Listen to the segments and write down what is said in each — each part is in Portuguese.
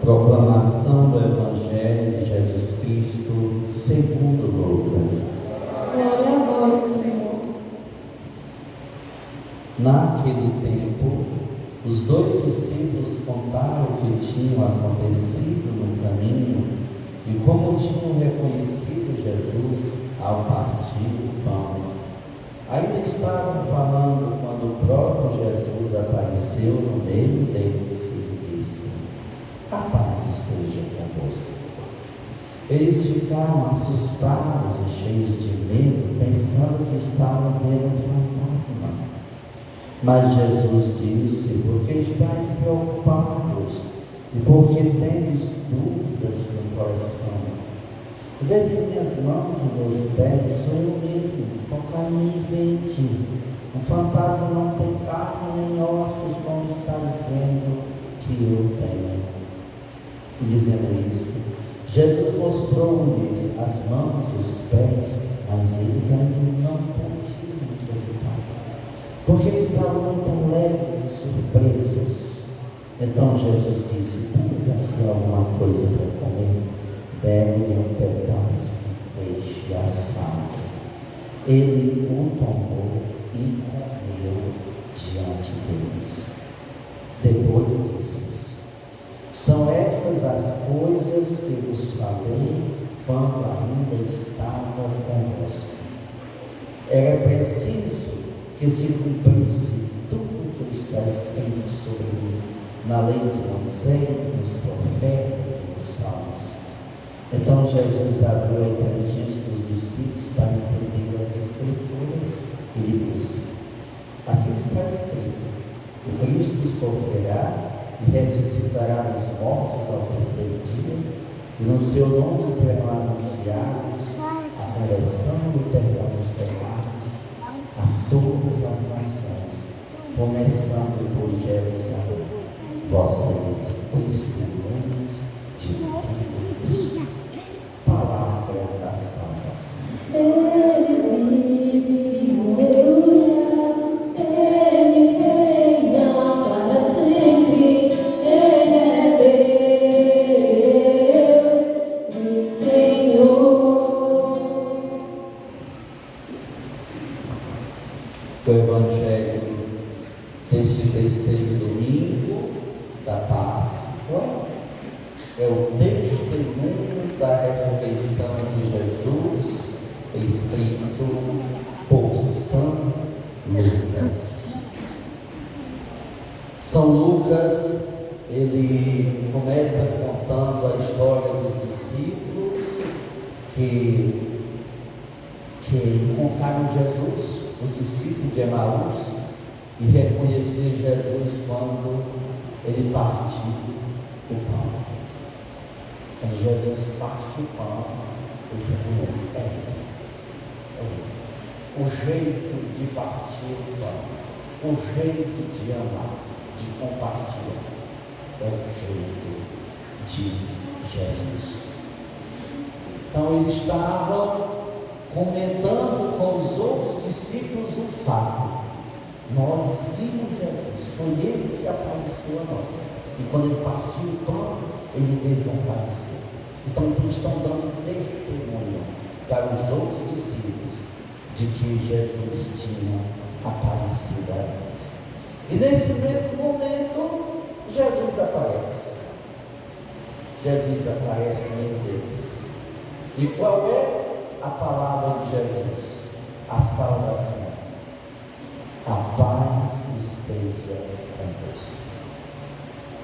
Proclamação do Evangelho de Jesus Cristo segundo Lucas. Glória a vós, Senhor. Naquele tempo, os 2 discípulos contaram o que tinha acontecido no caminho e como tinham reconhecido Jesus ao partir o pão. Ainda estavam falando quando o próprio Jesus apareceu no meio deles e disse: a paz esteja convosco. Eles ficaram assustados e cheios de medo, pensando que estavam vendo um fantasma. Mas Jesus disse: por que estáis preocupados? E por que tendes dúvidas no coração? Vede minhas mãos e meus pés, sou eu mesmo, tocai-me e vede. Um fantasma não tem carne nem ossos, como estáis vendo que eu tenho. E dizendo isso, Jesus mostrou-lhes as mãos e os pés, mas eles ainda não podiam acreditar, porque estavam muito leves e surpresos. Então Jesus disse: tens aqui alguma coisa para comer? Dê-me um pedaço de peixe assado. Ele o tomou e comeu diante deles. Depois disse: são estas as coisas que vos falei quando ainda estava convosco. Era preciso que se cumprisse tudo o que está escrito sobre mim na lei de Moisés, nos profetas e nos salmos. Então Jesus abriu a inteligência dos discípulos para entender as Escrituras e lhe disse: assim está escrito: o Cristo sofrerá e ressuscitará dos mortos ao terceiro dia, e no seu nome serão anunciados a correção e o perdão dos pecados a todas as nações, começando por Jerusalém. Vós sereis testemunhas de tudo isso. Palavra da salvação. Ele vive, aleluia. Ele reina para sempre. Ele é Deus e Senhor. O Evangelho deste terceiro domingo da Páscoa é o testemunho da ressurreição de Jesus, escrito por São Lucas. São Lucas, ele começa contando a história dos discípulos que encontraram Jesus, os discípulos de Emaús, e reconhecer Jesus quando ele partiu o pão. Quando Jesus parte o pão, eles reconhecem o jeito de partir o pão, o jeito de amar, de compartilhar, é o jeito de Jesus. Então ele estava comentando com os outros discípulos o fato: nós vimos Jesus, foi ele que apareceu a nós, e quando ele partiu o pão, ele desapareceu. Então eles estão dando testemunho para os outros discípulos de que Jesus tinha aparecido a eles. E nesse mesmo momento, Jesus aparece. Jesus aparece no meio deles. E qual é a palavra de Jesus? A salvação. A paz esteja convosco.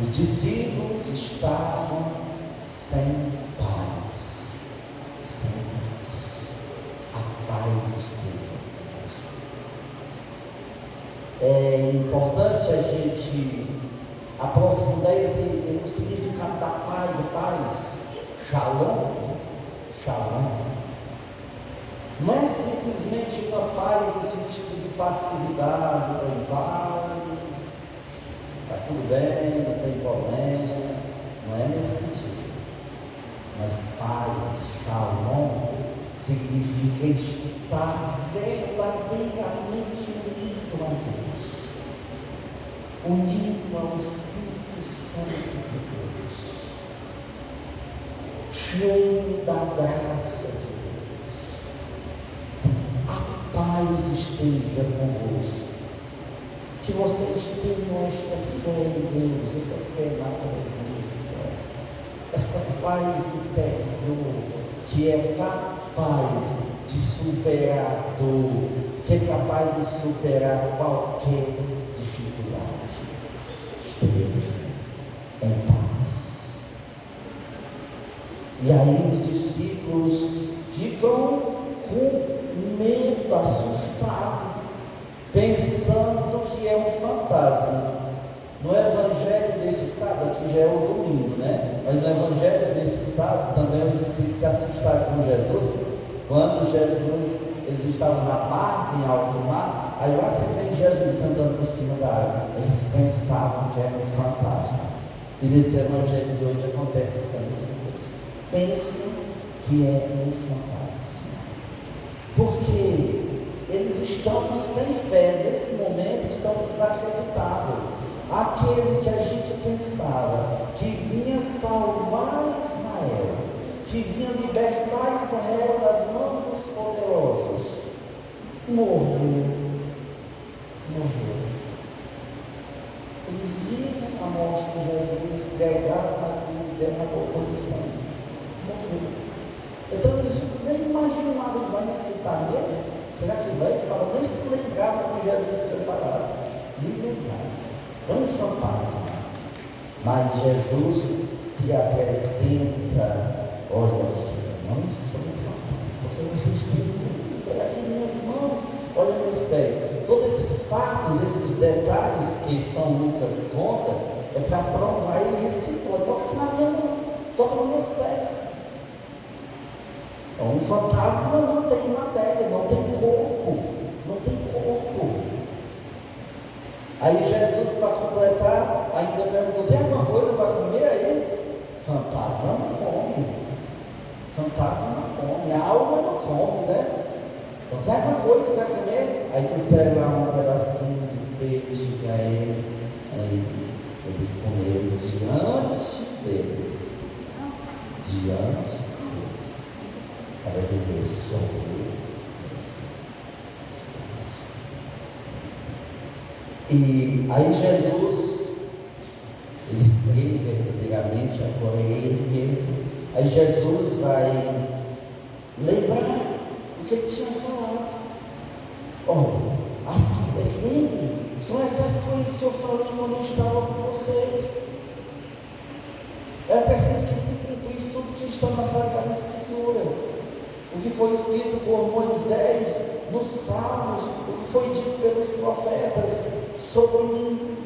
Os discípulos estavam sem paz. Sem paz. A paz esteja convosco. É importante a gente aprofundar o significado da paz, de paz. Shalom. Shalom. Não é simplesmente uma paz no sentido de passividade, estou em paz, está tudo bem, não tem problema, não é nesse sentido. Mas paz, shalom, significa estar verdadeiramente unido a Deus, unido ao Espírito Santo de Deus, cheio da graça de Deus. Paz esteja convosco, que vocês tenham esta fé em Deus, essa fé na presença, essa paz interior, que é capaz de superar a dor, que é capaz de superar qualquer dificuldade. Esteja em paz. E aí os discípulos ficam com medo, assustado, pensando que é um fantasma. No evangelho desse estado, aqui já é o domingo, né? Mas no evangelho desse estado também os discípulos se assustaram com Jesus, quando eles estavam na barca, em alto mar, aí lá você vê Jesus andando por cima da água. Eles pensavam que era um fantasma. E nesse evangelho de hoje acontece essa mesma coisa. Pensam que é um fantasma. Porque eles estão sem fé, nesse momento estão desacreditados. Aquele que a gente pensava que vinha salvar Israel, que vinha libertar Israel das mãos dos poderosos, morreu. Eles viram a morte de Jesus, pregaram na cruz, derramou todo o sangue, morreu. Então eles nem imaginavam que vai citar neles. Será que vai falar? Nem se lembravam que Jesus tinha falado. Nem lembravam. É um fantasma. Mas Jesus se apresenta. Olha aqui, não sou um fantasma, porque vocês têm tudo. Olha aqui minhas mãos, olha meus pés. Todos esses fatos, esses detalhes que São Lucas conta, é para provar. Ele recitou. Toca aqui na minha mão, toca nos meus pés. Um fantasma não tem matéria, não tem corpo. Aí Jesus, para completar, ainda perguntou: tem alguma coisa para comer aí? Fantasma não come. A alma não come, né? Então tem alguma coisa para comer? Aí trouxeram lá um pedacinho de peixe para ele. Aí ele comeu diante deles. Para dizer: sou eu. E aí Jesus, ele explica verdadeiramente, agora é ele mesmo. Aí Jesus vai lembrar o que ele tinha falado. Olha, são essas coisas que eu falei quando eu estava com vocês. É preciso que se cumprisse tudo que está na Sagrada Escritura. O que foi escrito por Moisés nos Salmos, o que foi dito pelos profetas sobre mim.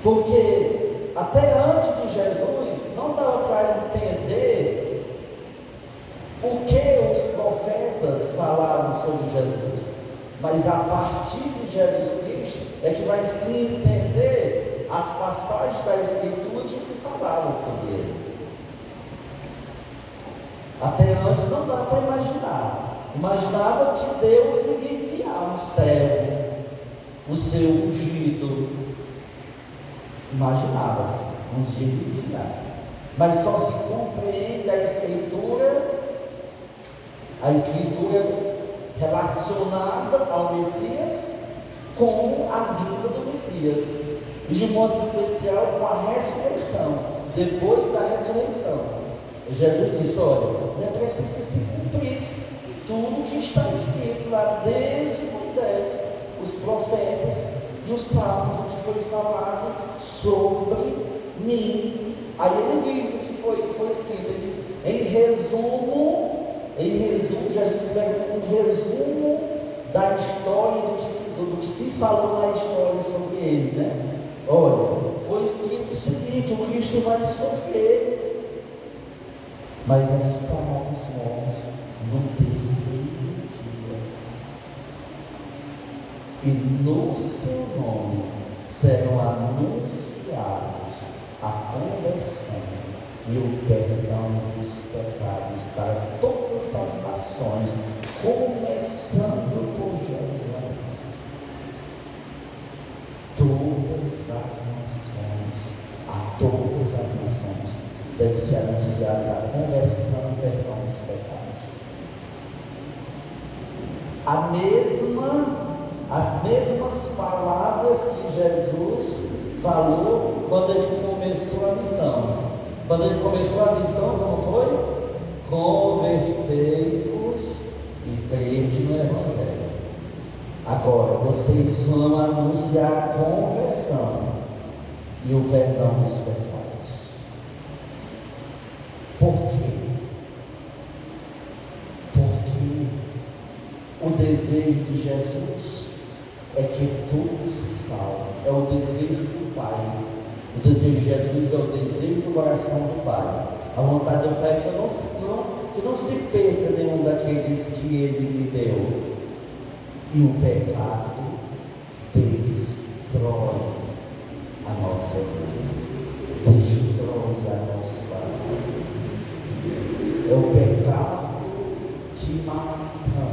Porque até antes de Jesus não dava para entender o que os profetas falavam sobre Jesus. Mas a partir de Jesus Cristo é que vai se entender as passagens da Escritura que se falavam sobre ele. Até antes não dá para imaginar. Imaginava que Deus iria enviar um servo, o seu ungido. Imaginava-se, um dia ele enviar. Mas só se compreende a Escritura A Escritura relacionada ao Messias com a vinda do Messias, e de modo especial com a ressurreição. Depois da ressurreição, Jesus disse: olha, é preciso que se cumprisse tudo que está escrito lá desde Moisés, os profetas e os salmos, o que foi falado sobre mim. Aí ele diz o que foi escrito. Ele diz, em resumo, Jesus pega um resumo da história, do que se falou na história sobre ele, né? Olha, foi escrito o seguinte: o Cristo vai sofrer, mas ressuscitará dos mortos no terceiro dia, e no seu nome serão anunciados a conversão e o perdão dos pecados para todas as nações, começando por Jerusalém. A todas as nações deve ser anunciada a conversão e perdão dos pecados. As mesmas palavras que Jesus falou quando ele começou a missão. Quando ele começou a missão, como foi? Convertei-vos e crede no Evangelho. Agora, vocês vão anunciar a conversão e o perdão dos pecados. Por quê? Porque o desejo de Jesus é que todos se salvem. É o desejo do Pai. O desejo de Jesus é o desejo do coração do Pai. A vontade do Pai é que não se perca nenhum daqueles que Ele me deu. E o pecado destrói a nossa vida, destrói a nossa vida. É o pecado que mata.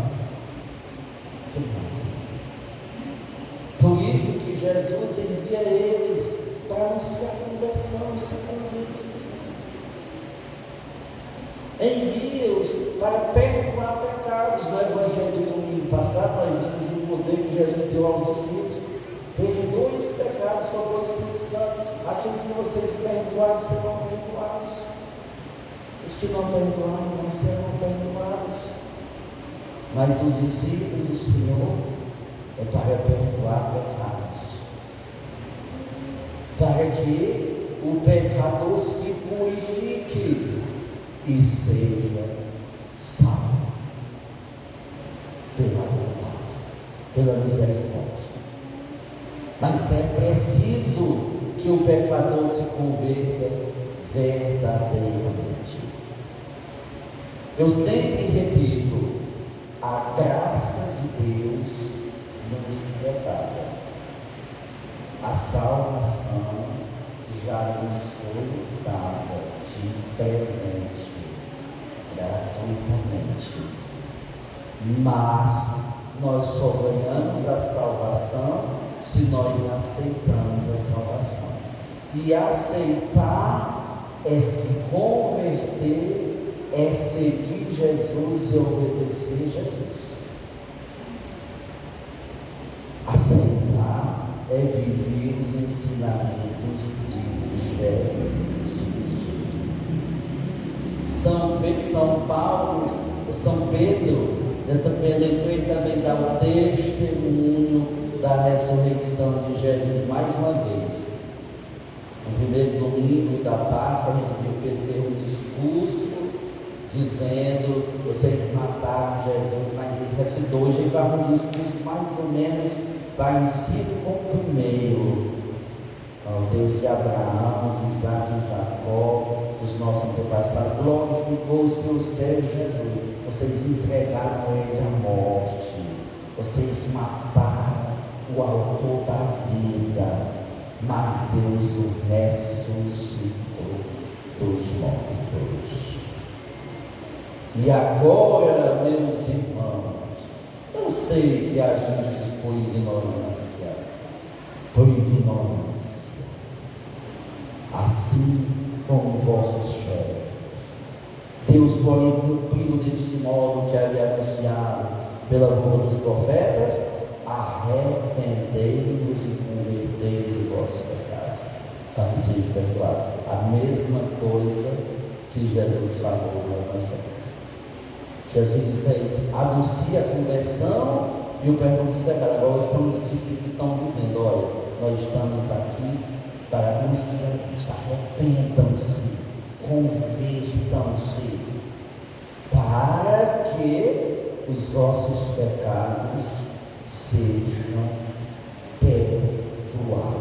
Por isso que Jesus envia eles para anunciar a conversão, se converter. Envia-os para perdoar pecados. No Evangelho do domingo passado, nós vimos o poder que Jesus deu aos discípulos. Perdoe os pecados, sobrou o Espírito Santo. Aqueles que vocês perdoarem serão perdoados. Os que não perdoarem não serão perdoados. Mas o discípulo do Senhor é para perdoar pecados, para que o pecador se purifique e seja salvo pela bondade, pela misericórdia. Mas é preciso que o pecador se converta verdadeiramente. Eu sempre repito: a graça de Deus nos é dada. A salvação já nos foi dada de presente, gratuitamente. Mas nós só ganhamos a salvação se nós aceitamos a salvação. E aceitar é se converter, é seguir Jesus e obedecer Jesus. Aceitar é viver os ensinamentos de Jesus. São Pedro, nessa pelegrina, também dá o testemunho da ressurreição de Jesus mais uma vez. No primeiro domingo da Páscoa, a gente viu Pedro fez um discurso dizendo: vocês mataram Jesus, mas ele ressuscitou. Hoje ele vai um discurso mais ou menos parecido com o primeiro. O Deus de Abraão, de Isaac e Jacó, os nossos antepassados, glorificou o seu servo Jesus. Vocês entregaram ele à morte, vocês mataram o autor da vida, mas Deus o ressuscitou dos mortos. E agora, meus irmãos, eu sei que agistes por ignorância, assim como vossos chefes. Deus, porém, cumpriu desse modo que havia pela boca dos profetas: arrependei-vos e convertei-vos de vossos pecados, para que seja perdoado. A mesma coisa que Jesus falou no Evangelho. Jesus disse a eles: anuncia a conversão e o perdão dos pecados. Agora são os discípulos que estão dizendo: olha, nós estamos aqui para anunciar isso, arrependam-se, convertam-se, para que os vossos pecados sejam perdoados.